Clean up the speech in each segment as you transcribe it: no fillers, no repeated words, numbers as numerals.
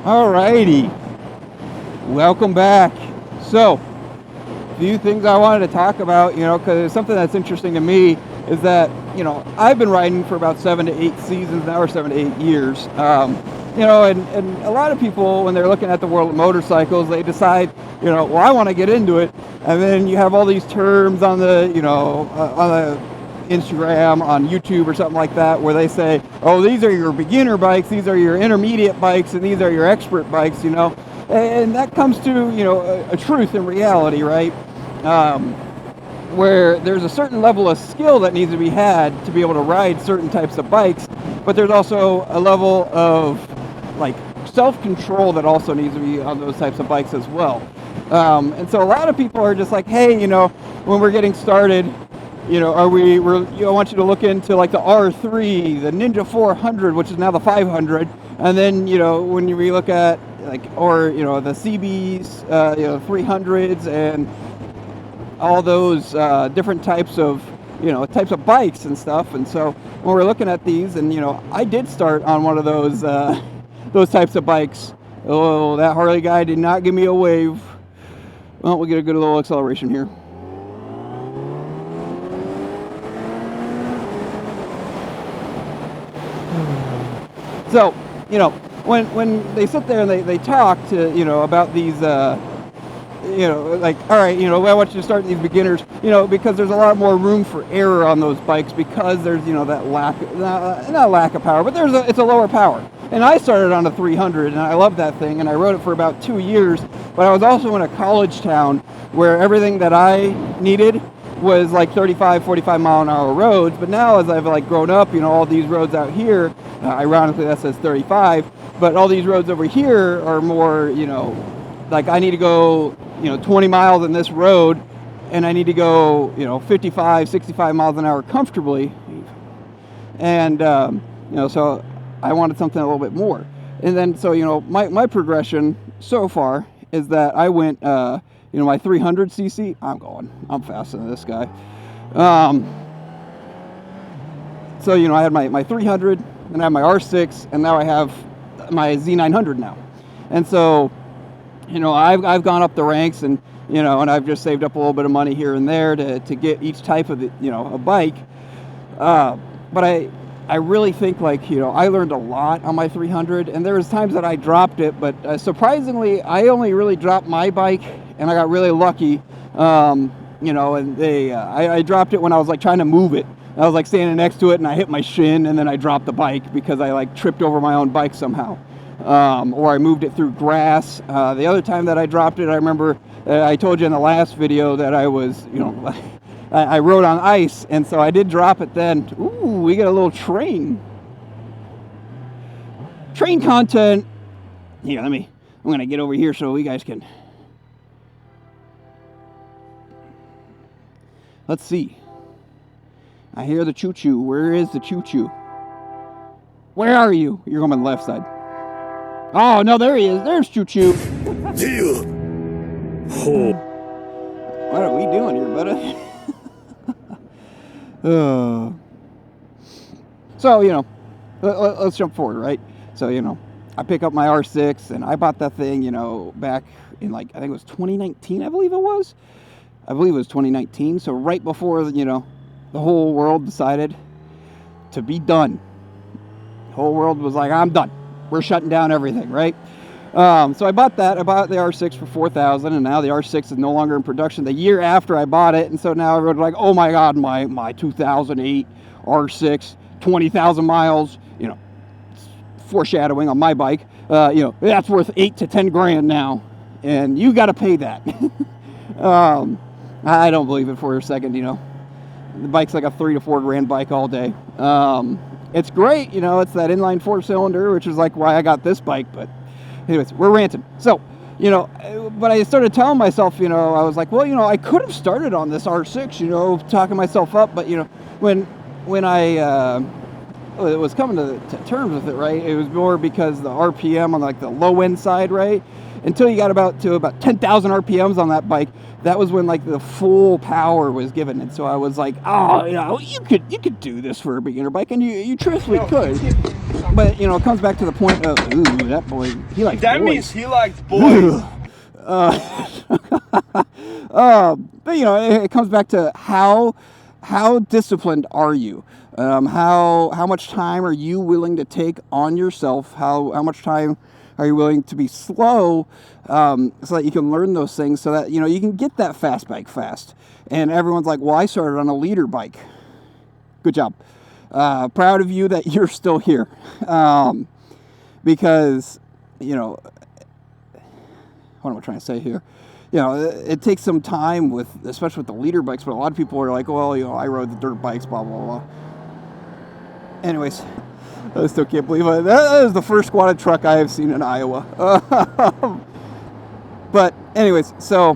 Alrighty, welcome back. So, a few things I wanted to talk about, because something that's interesting to me is that, I've been riding for about 7 to 8 seasons now, or 7 to 8 years. And a lot of people, when they're looking at the world of motorcycles, they decide, well, I want to get into it. And then you have all these terms on on the Instagram, on YouTube or something like that, where they say, oh, these are your beginner bikes, these are your intermediate bikes, and these are your expert bikes, and that comes to, a truth in reality, right? Where there's a certain level of skill that needs to be had to be able to ride certain types of bikes, but there's also a level of like self-control that also needs to be on those types of bikes as well. And so a lot of people are just like, hey, when we're getting started, I want you to look into like the R3, the Ninja 400, which is now the 500, and then when we look at like the CBs, 300s, and all those different types of bikes and stuff. And so when we're looking at these, and I did start on one of those types of bikes. Oh, that Harley guy did not give me a wave. Well, we'll get a good little acceleration here. So, when they sit there and they talk to, about these, like, all right, I want you to start these beginners, because there's a lot more room for error on those bikes because there's, that not lack of power, but it's a lower power. And I started on a 300 and I loved that thing and I rode it for about 2 years, but I was also in a college town where everything that I needed was like 35, 45 mile an hour roads. But now as I've like grown up, all these roads out here, ironically that says 35, but all these roads over here are more, like I need to go, 20 miles in this road and I need to go, 55, 65 miles an hour comfortably. And, so I wanted something a little bit more. And then, so, my progression so far is that I went, my 300cc, I'm faster than this guy. So, I had my 300, and I have my R6, and now I have my Z900 now. And so, I've gone up the ranks, and, and I've just saved up a little bit of money here and there to get each type of, a bike. But I really think, like, I learned a lot on my 300, and there was times that I dropped it, but surprisingly, I only really dropped my bike, and I got really lucky, and I dropped it when I was, like, trying to move it. I was, like, standing next to it, and I hit my shin, and then I dropped the bike because I, like, tripped over my own bike somehow, or I moved it through grass. The other time that I dropped it, I remember I told you in the last video that I was, I rode on ice, and so I did drop it then. Ooh, we got a little train content. Here, I'm gonna get over here so you guys can. Let's see. I hear the choo-choo. Where is the choo-choo? Where are you? You're going on the left side. Oh, no, there he is. There's choo-choo. What are we doing here, buddy? So, let's jump forward, right? So, I pick up my R6, and I bought that thing, back in, like, I think it was 2019, I believe it was. 2019, so right before, the whole world decided to be done. The whole world was like, I'm done. We're shutting down everything, right? So I bought that. I bought the R6 for $4,000, and now the R6 is no longer in production the year after I bought it. And so now everyone's like, oh my God, my 2008 R6, 20,000 miles, foreshadowing on my bike, that's worth $8 to $10 grand now, and you got to pay that. I don't believe it for a second. The bike's like a $3 to $4 grand bike all day. It's great, it's that inline 4-cylinder, which is like why I got this bike. But anyways, we're ranting. So, but I started telling myself, I was like, well, I could have started on this R6, talking myself up. But, when I was coming to terms with it, right, it was more because the RPM on like the low end side, right, until you got about 10,000 RPMs on that bike, that was when like the full power was given. And so I was like, oh, you could do this for a beginner bike, and you truthfully could. But it comes back to the point of, ooh, that boy, he likes that boys. means he likes boys. But it comes back to how disciplined are you? How much time are you willing to take on yourself? How much time are you willing to be slow, so that you can learn those things, so that you can get that fast bike fast? And everyone's like, well, I started on a leader bike. Good job. Proud of you that you're still here, because what am I trying to say here? It takes some time especially with the leader bikes, but a lot of people are like, well, I rode the dirt bikes, blah, blah, blah. Anyways, I still can't believe it. That is the first squatted truck I have seen in Iowa. But anyways, so,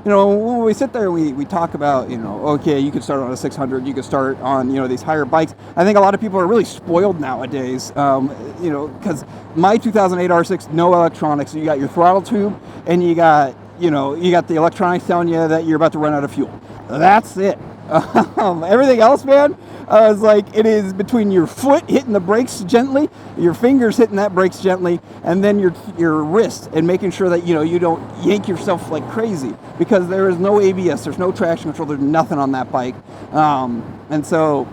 when we sit there and we talk about, okay, you could start on a 600, you could start on, these higher bikes. I think a lot of people are really spoiled nowadays, because my 2008 R6, no electronics. So you got your throttle tube, and you got the electronics telling you that you're about to run out of fuel. That's it. Everything else, man, I was like, it is between your foot hitting the brakes gently, your fingers hitting that brakes gently, and then your wrist, and making sure that you don't yank yourself like crazy, because there is no ABS, there's no traction control, there's nothing on that bike. And so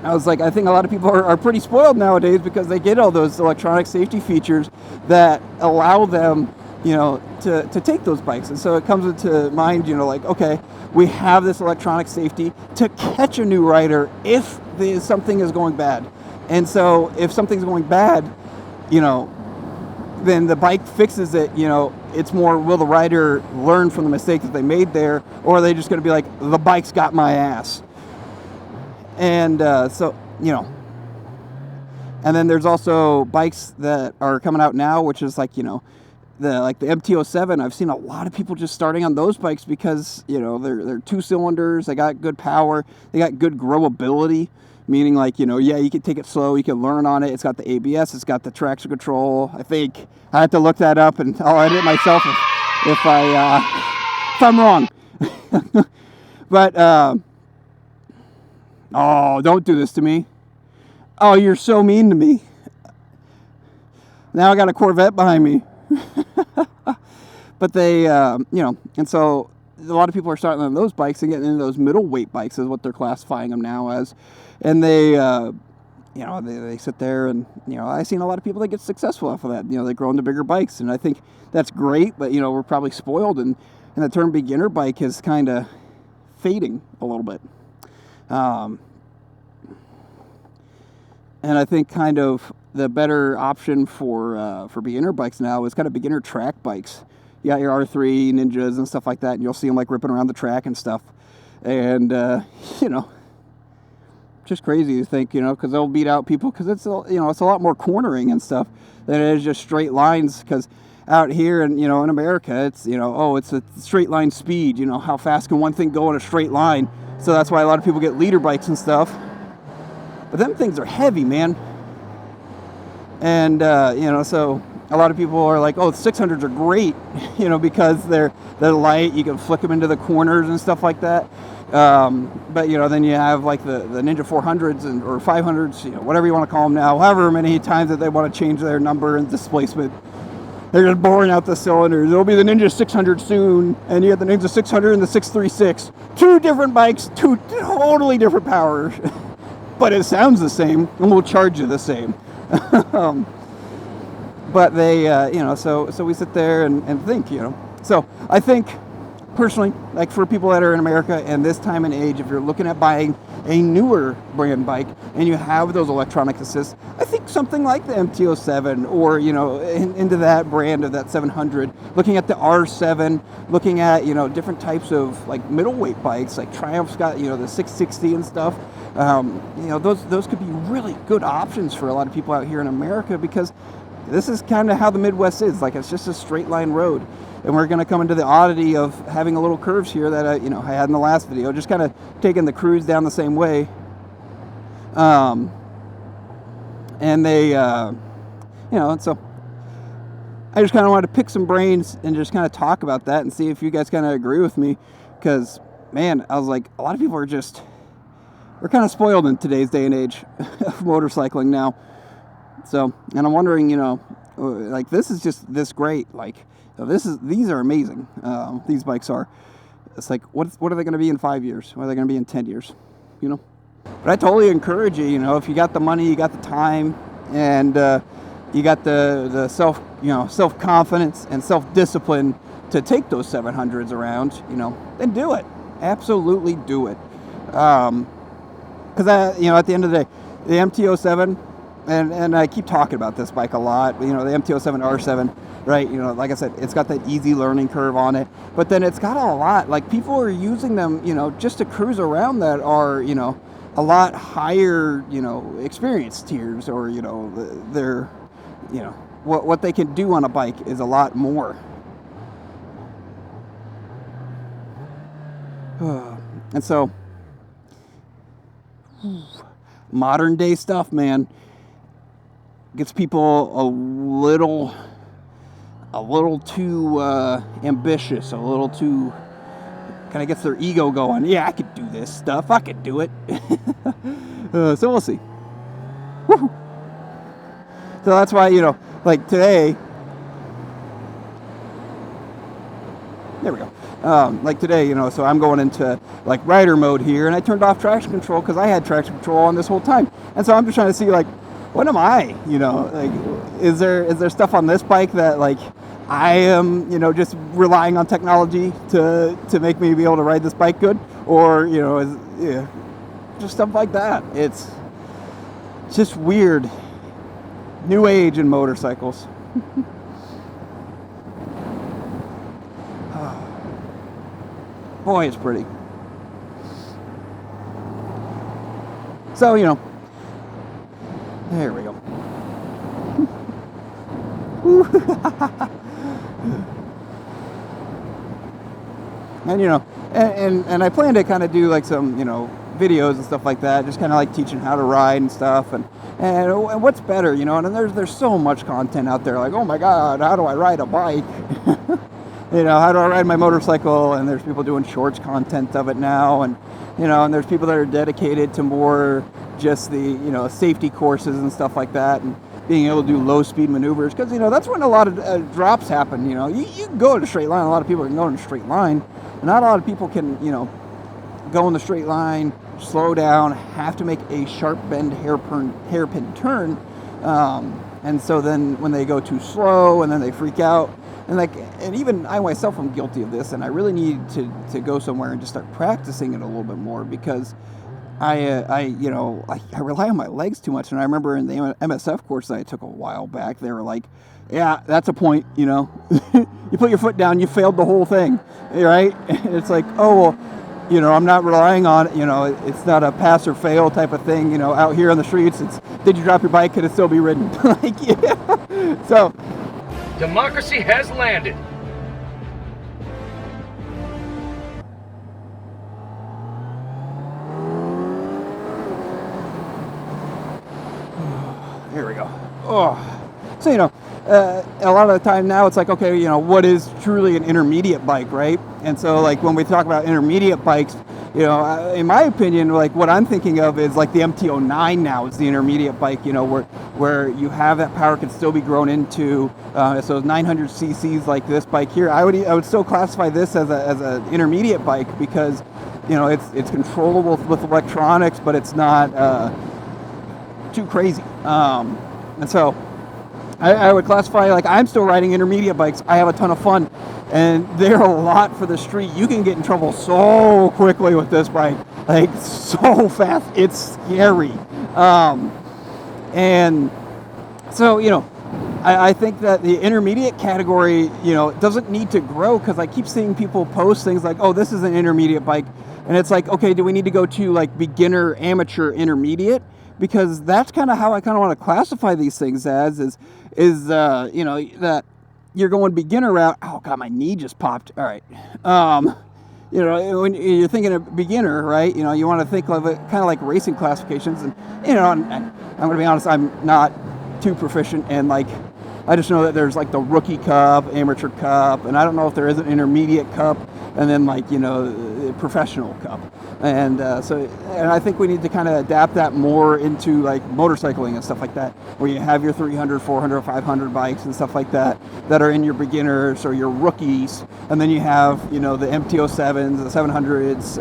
I was like, I think a lot of people are pretty spoiled nowadays, because they get all those electronic safety features that allow them to take those bikes. And so it comes into mind, like, okay, we have this electronic safety to catch a new rider if something is going bad. And so if something's going bad, then the bike fixes it. It's more, will the rider learn from the mistake that they made there, or are they just going to be like, the bike's got my ass? And so, and then there's also bikes that are coming out now, which is like, the MT-07. I've seen a lot of people just starting on those bikes because they're 2 cylinders, they got good power, they got good growability, meaning like you can take it slow, you can learn on it. It's got the ABS, it's got the traction control. I think I have to look that up, and I'll edit myself if I'm wrong. But oh, don't do this to me. Oh, you're so mean to me. Now I got a Corvette behind me. But they, and so a lot of people are starting on those bikes and getting into those middleweight bikes, is what they're classifying them now as. And they, they sit there, and, I've seen a lot of people that get successful off of that. They grow into bigger bikes, and I think that's great, but, we're probably spoiled, and the term beginner bike is kind of fading a little bit. And I think kind of the better option for beginner bikes now is kind of beginner track bikes. You got your R3 Ninjas and stuff like that, and you'll see them like ripping around the track and stuff. And, just crazy to think, because they'll beat out people, because it's, it's a lot more cornering and stuff than it is just straight lines. Because out here and, in America, it's, it's a straight line speed, how fast can one thing go in a straight line? So that's why a lot of people get leader bikes and stuff. But them things are heavy, man. And, so a lot of people are like, oh, the 600s are great, because they're light. You can flick them into the corners and stuff like that. But, then you have like the Ninja 400s or 500s, whatever you want to call them now, however many times that they want to change their number and displacement. They're just boring out the cylinders. There'll be the Ninja 600 soon, and you got the Ninja 600 and the 636. 2 different bikes, 2 totally different powers. But it sounds the same, and we'll charge you the same. But they, so we sit there and think, So I think, personally, like for people that are in America and this time and age, if you're looking at buying a newer brand bike and you have those electronic assists, I think something like the MT-07 or, into that brand of that 700, looking at the R7, looking at, different types of like middleweight bikes, like Triumph's got, the 660 and stuff. Those could be really good options for a lot of people out here in America, because this is kind of how the Midwest is. Like, it's just a straight line road. And we're going to come into the oddity of having a little curves here that I had in the last video, just kind of taking the cruise down the same way. And they, and so I just kind of wanted to pick some brains and just kind of talk about that and see if you guys kind of agree with me. Because, man, I was like, a lot of people we're kind of spoiled in today's day and age of motorcycling now. So, and I'm wondering, like, this is just this great. Like, these are amazing. These bikes are. It's like, what are they going to be in 5 years? What are they going to be in 10 years? But I totally encourage you, if you got the money, you got the time, and you got the self-confidence and self-discipline to take those 700s around, then do it. Absolutely do it. Because, at the end of the day, the MT-07, and I keep talking about this bike a lot, the MT-07 R7, right? Like I said, it's got that easy learning curve on it, but then it's got a lot, like, people are using them, just to cruise around that are, a lot higher, experience tiers, or, they're, what they can do on a bike is a lot more. And so, modern day stuff, man, gets people a little too ambitious, a little too, kind of gets their ego going. Yeah, I could do this stuff. I could do it. So we'll see. Woo-hoo. So that's why, like today, there we go. Like today, so I'm going into like rider mode here, and I turned off traction control because I had traction control on this whole time. And so I'm just trying to see, like, what am I, like, is there stuff on this bike that, like, I am, just relying on technology to make me be able to ride this bike good, or, just stuff like that. It's just weird. New age in motorcycles. Boy, it's pretty. So, there we go. And and I plan to kind of do like some, videos and stuff like that, just kind of like teaching how to ride and stuff, and what's better, and there's so much content out there, like, oh my god, how do I ride a bike? How do I ride my motorcycle? And there's people doing shorts content of it now, and and there's people that are dedicated to more just the safety courses and stuff like that, and being able to do low speed maneuvers, because that's when a lot of drops happen. You can go in a straight line. A lot of people can go in a straight line, but not a lot of people can go in the straight line, slow down, have to make a sharp bend hairpin turn, and so then when they go too slow, and then they freak out. And even I myself am guilty of this, and I really need to go somewhere and just start practicing it a little bit more, because I rely on my legs too much. And I remember in the MSF course that I took a while back, they were like, yeah, that's a point, you put your foot down, you failed the whole thing, right? And it's like, oh, well, I'm not relying on, it's not a pass or fail type of thing, out here on the streets. It's, did you drop your bike? Could it still be ridden? Like, yeah. So, democracy has landed. Here we go. Oh, so a lot of the time now it's like, okay, what is truly an intermediate bike, right? And so, like, when we talk about intermediate bikes, in my opinion, like, what I'm thinking of is like the MT-09 now is the intermediate bike, where you have that power can still be grown into, so 900 cc's like this bike here. I would still classify this as an intermediate bike, because it's controllable with electronics, but it's not too crazy. And so I would classify, like, I'm still riding intermediate bikes. I have a ton of fun, and they're a lot for the street. You can get in trouble so quickly with this bike, like, so fast. It's scary. And so, I think that the intermediate category, doesn't need to grow, because I keep seeing people post things like, oh, this is an intermediate bike. And it's like, okay, do we need to go to, like, beginner, amateur, intermediate? Because that's kind of how I kind of want to classify these things as, is that you're going beginner route. Oh god, my knee just popped. All right. you know, when you're thinking of beginner, right? You know, you want to think of it kind of like racing classifications, and you know, and I'm going to be honest, I'm not too proficient, and like, I just know that there's like the rookie cup, amateur cup, and I don't know if there is an intermediate cup, and then like, you know, the professional cup, and and I think we need to kind of adapt that more into like motorcycling and stuff like that, where you have your 300, 400, 500 bikes and stuff like that that are in your beginners or your rookies, and then you have, you know, the MT-07s, the 700s,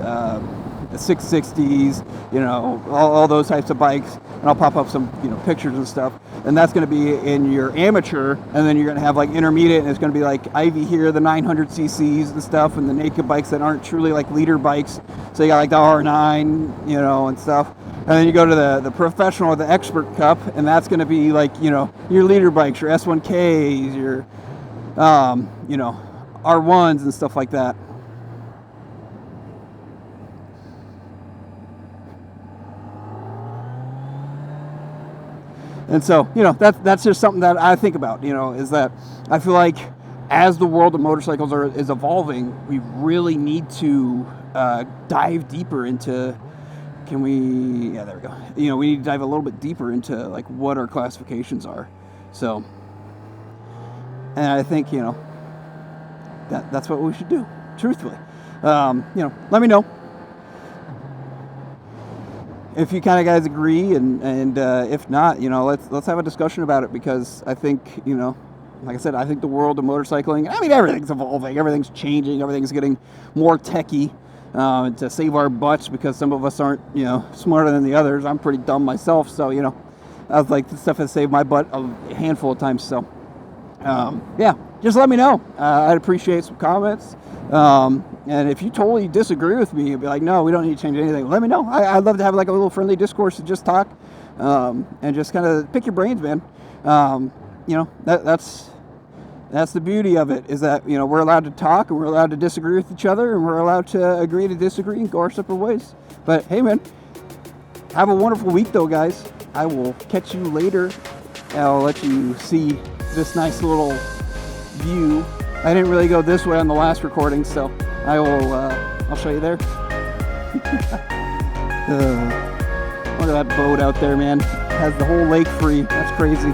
the 660s, you know, all those types of bikes, and I'll pop up some, you know, pictures and stuff, and that's going to be in your amateur, and then you're going to have like intermediate, and it's going to be like Ivy here, the 900 cc's and stuff, and the naked bikes that aren't truly like leader bikes, so you got like the R9, you know, and stuff, and then you go to the professional or the expert cup, and that's going to be like, you know, your leader bikes, your S1Ks, your, you know, R1s and stuff like that. And so, you know, that's just something that I think about, you know, is that I feel like as the world of motorcycles is evolving, we really need to dive deeper into, there we go. You know, we need to dive a little bit deeper into like what our classifications are. So, and I think, you know, that's what we should do, truthfully. You know, let me know if you kind of guys agree, and if not, you know, let's have a discussion about it, because I think, you know, like I said, I think the world of motorcycling, I mean, everything's evolving, everything's changing, everything's getting more techy to save our butts, because some of us aren't, you know, smarter than the others. I'm pretty dumb myself, so, you know, I was like, this stuff has saved my butt a handful of times. So yeah, just let me know. I'd appreciate some comments. And if you totally disagree with me, you'd be like, no, we don't need to change anything, let me know. I'd love to have like a little friendly discourse and just talk, and just kind of pick your brains, man. You know, that's the beauty of it, is that, you know, we're allowed to talk, and we're allowed to disagree with each other, and we're allowed to agree to disagree and go our separate ways. But hey, man, have a wonderful week though, guys. I will catch you later. I'll let you see this nice little view. I didn't really go this way on the last recording, so I will, I'll show you there. Look at that boat out there, man. Has the whole lake free. That's crazy.